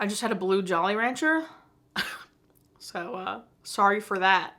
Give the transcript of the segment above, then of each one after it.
I just had a blue Jolly Rancher. So, sorry for that.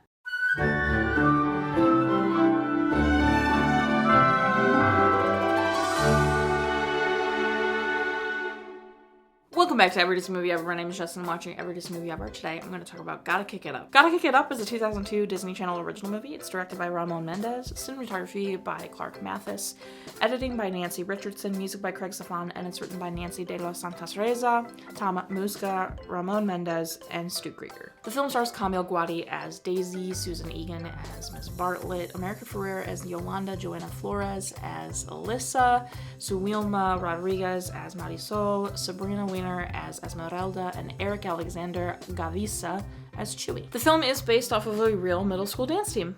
Welcome back to Every Disney Movie Ever. My name is Jess and I'm watching Every Disney Movie Ever. Today I'm going to talk about Gotta Kick It Up. Gotta Kick It Up is a 2002 Disney Channel original movie. It's directed by Ramon Menendez, cinematography by Clark Mathis, editing by Nancy Richardson, music by Craig Safan, and it's written by Nancy de los Santos-Reza, Tom Musca, Ramon Menendez, and Stu Krieger. The film stars Kamil Guaty as Daisy, Susan Egan as Ms. Bartlett, America Ferrera as Yolanda, Jhoanna Flores as Alyssa, Suilma Rodriguez as Marisol, Sabrina Wiener as Esmeralda, and Erik Alexander Gavica as Chewy. The film is based off of a real middle school dance team.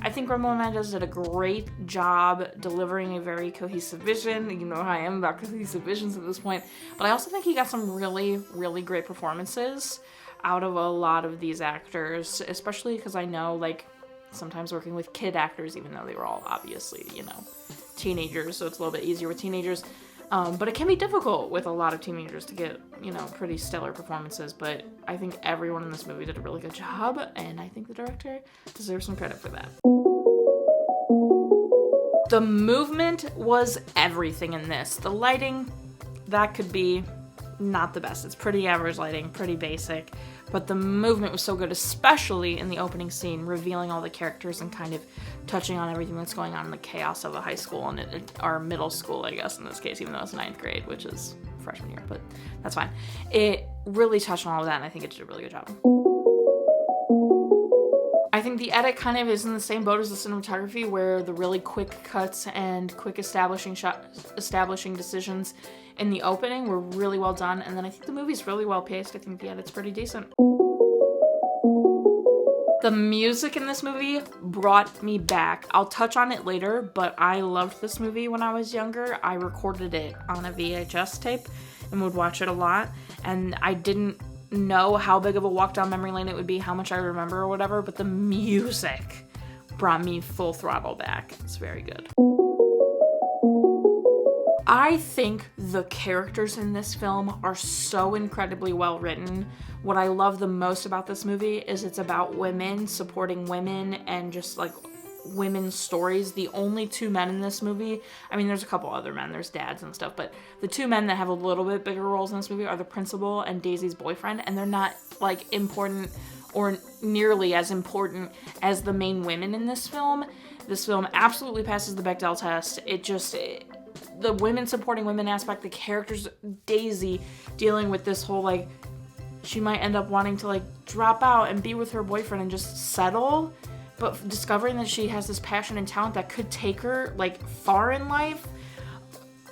I think Ramon Menendez did a great job delivering a very cohesive vision. You know how I am about cohesive visions at this point. But I also think he got some really, really great performances out of a lot of these actors, especially because I know, like, sometimes working with kid actors, even though they were all obviously, you know, teenagers, so it's a little bit easier with teenagers. But it can be difficult with a lot of teenagers to get, you know, pretty stellar performances, but I think everyone in this movie did a really good job, and I think the director deserves some credit for that. The movement was everything in this. The lighting, that could be not the best. It's pretty average lighting, pretty basic, but the movement was so good, especially in the opening scene, revealing all the characters and kind of touching on everything that's going on in the chaos of a high school and or middle school, I guess, in this case, even though it's 9th grade, which is freshman year, but that's fine. It really touched on all of that, and I think it did a really good job. I think the edit kind of is in the same boat as the cinematography, where the really quick cuts and quick establishing decisions in the opening were really well done, and then I think the movie's really well paced. I think the edit's pretty decent. The music in this movie brought me back. I'll touch on it later, but I loved this movie when I was younger. I recorded it on a VHS tape and would watch it a lot, and I didn't know how big of a walk down memory lane it would be, how much I remember or whatever, but the music brought me full throttle back. It's very good. I think the characters in this film are so incredibly well written. What I love the most about this movie is it's about women supporting women and just like women's stories. The only two men in this movie, I mean, there's a couple other men, there's dads and stuff, but the two men that have a little bit bigger roles in this movie are the principal and Daisy's boyfriend, and they're not like important or nearly as important as the main women in this film. This film absolutely passes the Bechdel test. The women supporting women aspect, the characters, Daisy dealing with this whole, like, she might end up wanting to, like, drop out and be with her boyfriend and just settle, but discovering that she has this passion and talent that could take her, like, far in life.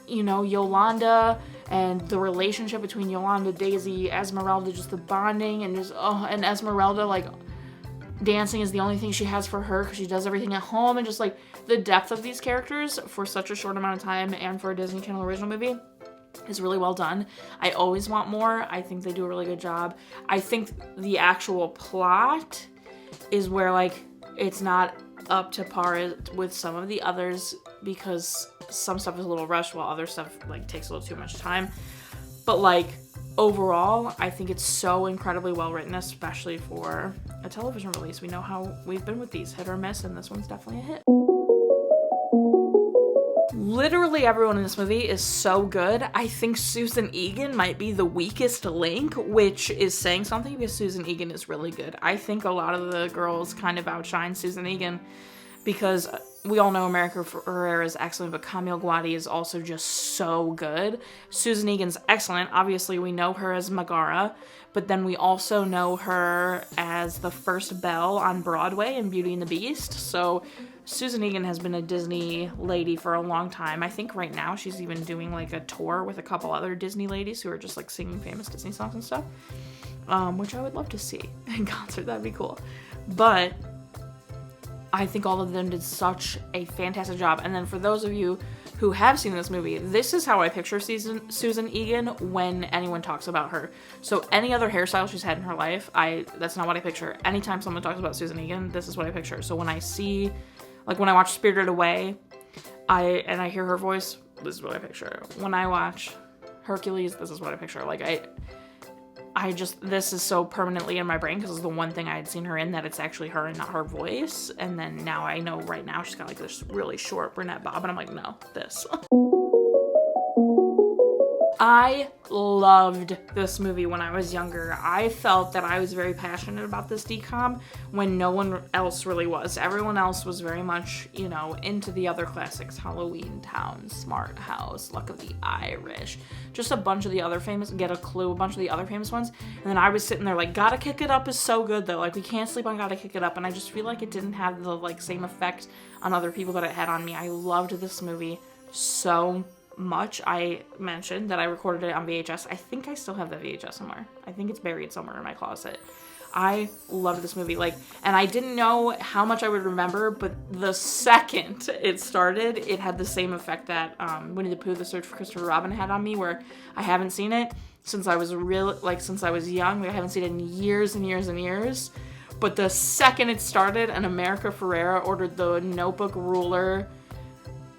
You know, Yolanda and the relationship between Yolanda, Daisy, Esmeralda, just the bonding, and just, and Esmeralda, like, dancing is the only thing she has for her because she does everything at home, and just, like, the depth of these characters for such a short amount of time and for a Disney Channel original movie is really well done. I always want more. I think they do a really good job. I think the actual plot is where, like, it's not up to par with some of the others because some stuff is a little rushed while other stuff, like, takes a little too much time. But, like, overall, I think it's so incredibly well written, especially for a television release. We know how we've been with these, hit or miss, and this one's definitely a hit. Literally everyone in this movie is so good. I think Susan Egan might be the weakest link, which is saying something because Susan Egan is really good. I think a lot of the girls kind of outshine Susan Egan because we all know America Ferrera is excellent, but Kamil Guaty is also just so good. Susan Egan's excellent. Obviously, we know her as Megara, but then we also know her as the first Belle on Broadway in Beauty and the Beast. So Susan Egan has been a Disney lady for a long time. I think right now she's even doing like a tour with a couple other Disney ladies who are just like singing famous Disney songs and stuff, which I would love to see in concert. That'd be cool. But I think all of them did such a fantastic job. And then for those of you who have seen this movie, this is how I picture Susan Egan when anyone talks about her. So any other hairstyle she's had in her life, that's not what I picture. Anytime someone talks about Susan Egan, this is what I picture. So when I see, like when I watch Spirited Away, I hear her voice, this is what I picture. When I watch Hercules, this is what I picture. Like, I just, this is so permanently in my brain because it's the one thing I had seen her in that it's actually her and not her voice. And then now I know right now she's got like this really short brunette bob, and I'm like, no, this. I loved this movie when I was younger. I felt that I was very passionate about this DCOM when no one else really was. Everyone else was very much, you know, into the other classics. Halloween Town, Smart House, Luck of the Irish. Just a bunch of the other famous, Get a Clue, a bunch of the other famous ones. And then I was sitting there like, Gotta Kick It Up is so good though. Like, we can't sleep on Gotta Kick It Up. And I just feel like it didn't have the like same effect on other people that it had on me. I loved this movie so much. I mentioned that I recorded it on VHS. I think I still have the VHS somewhere. I think it's buried somewhere in my closet. I loved this movie, like, and I didn't know how much I would remember, but the second it started, it had the same effect that Winnie the Pooh: The Search for Christopher Robin had on me, where I haven't seen it since I was since I was young. Like, I haven't seen it in years and years and years. But the second it started and America Ferrera ordered the notebook, ruler,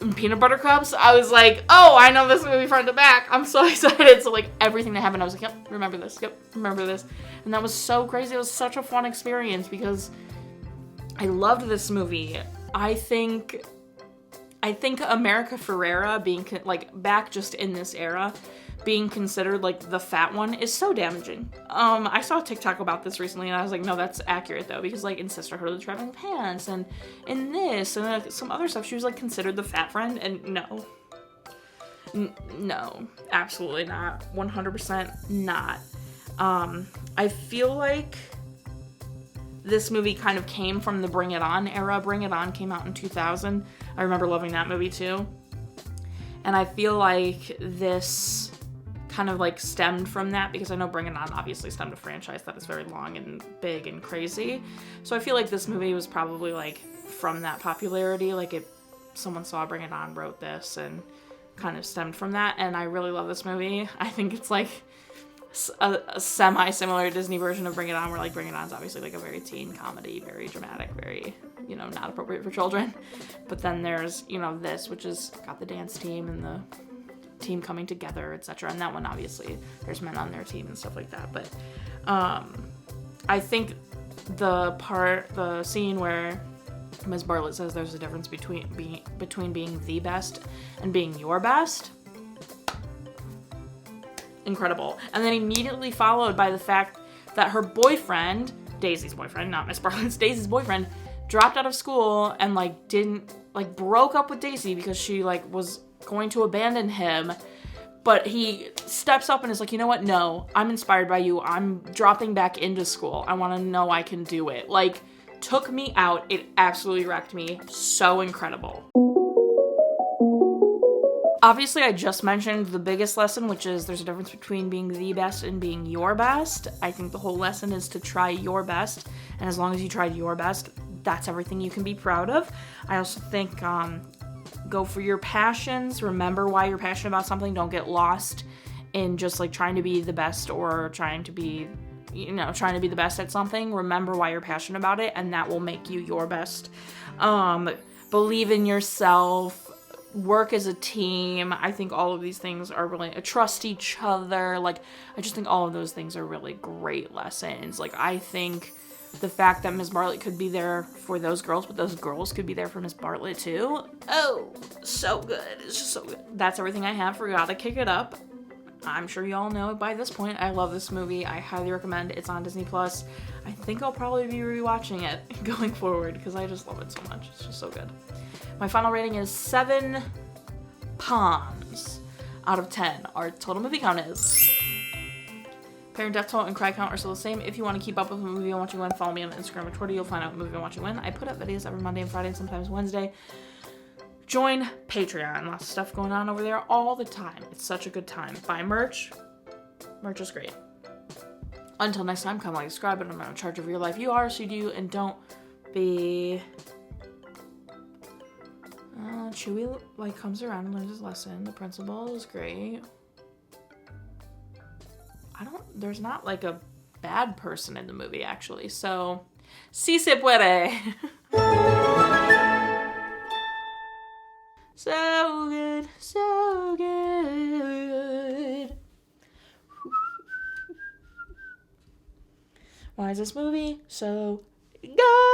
and peanut butter cups, I was like, oh, I know this movie front to back. I'm so excited. So like everything that happened, I was like, yep, remember this. Yep, remember this. And that was so crazy. It was such a fun experience because I loved this movie. I think America Ferrera being like back just in this era, being considered like the fat one is so damaging. I saw a TikTok about this recently and I was like, no, that's accurate though, because like in Sisterhood of the Traveling Pants and in this and some other stuff, she was like considered the fat friend, and no, absolutely not. 100% not. I feel like this movie kind of came from the Bring It On era. Bring It On came out in 2000. I remember loving that movie too. And I feel like this kind of like stemmed from that, because I know Bring It On obviously stemmed a franchise that is very long and big and crazy. So I feel like this movie was probably like from that popularity. Like someone saw Bring It On, wrote this, and kind of stemmed from that. And I really love this movie. I think it's like a semi-similar Disney version of Bring It On, where like Bring It On is obviously like a very teen comedy, very dramatic, very, you know, not appropriate for children. But then there's, you know, this, which is got the dance team and the team coming together, etc. And that one, obviously, there's men on their team and stuff like that. But I think the scene where Ms. Bartlett says there's a difference between being the best and being your best, incredible. And then immediately followed by the fact that her boyfriend, Daisy's boyfriend, not Miss Bartlett's, Daisy's boyfriend, dropped out of school and like didn't, like, broke up with Daisy because she like was going to abandon him. But he steps up and is like, you know what? No, I'm inspired by you. I'm dropping back into school. I want to know I can do it. Like, took me out. It absolutely wrecked me. So incredible. Obviously, I just mentioned the biggest lesson, which is there's a difference between being the best and being your best. I think the whole lesson is to try your best. And as long as you tried your best, that's everything you can be proud of. I also think go for your passions. Remember why you're passionate about something. Don't get lost in just like trying to be the best or trying to be the best at something. Remember why you're passionate about it, and that will make you your best. Believe in yourself. Work as a team. I think all of these things are really, trust each other. Like, I just think all of those things are really great lessons. Like, I think the fact that Miss Bartlett could be there for those girls, but those girls could be there for Miss Bartlett too. Oh, so good. It's just so good. That's everything I have for Gotta Kick It Up. I'm sure you all know it by this point. I love this movie. I highly recommend it. It's on Disney+. I think I'll probably be rewatching it going forward because I just love it so much. It's just so good. My final rating is 7 Palms out of 10. Our total movie count is... Parent death toll and cry count are still the same. If you want to keep up with the movie I'm watching when, follow me on Instagram or Twitter. You'll find out what movie I'm watching when. I put up videos every Monday and Friday and sometimes Wednesday. Join Patreon. Lots of stuff going on over there all the time. It's such a good time. Buy merch. Merch is great. Until next time, come like, subscribe, and I'm in charge of your life. You are, so you do, and don't be... Chewie, like, comes around and learns his lesson. The principal is great. There's not, like, a bad person in the movie, actually. So, si se puede. So good, so good. Why is this movie so good?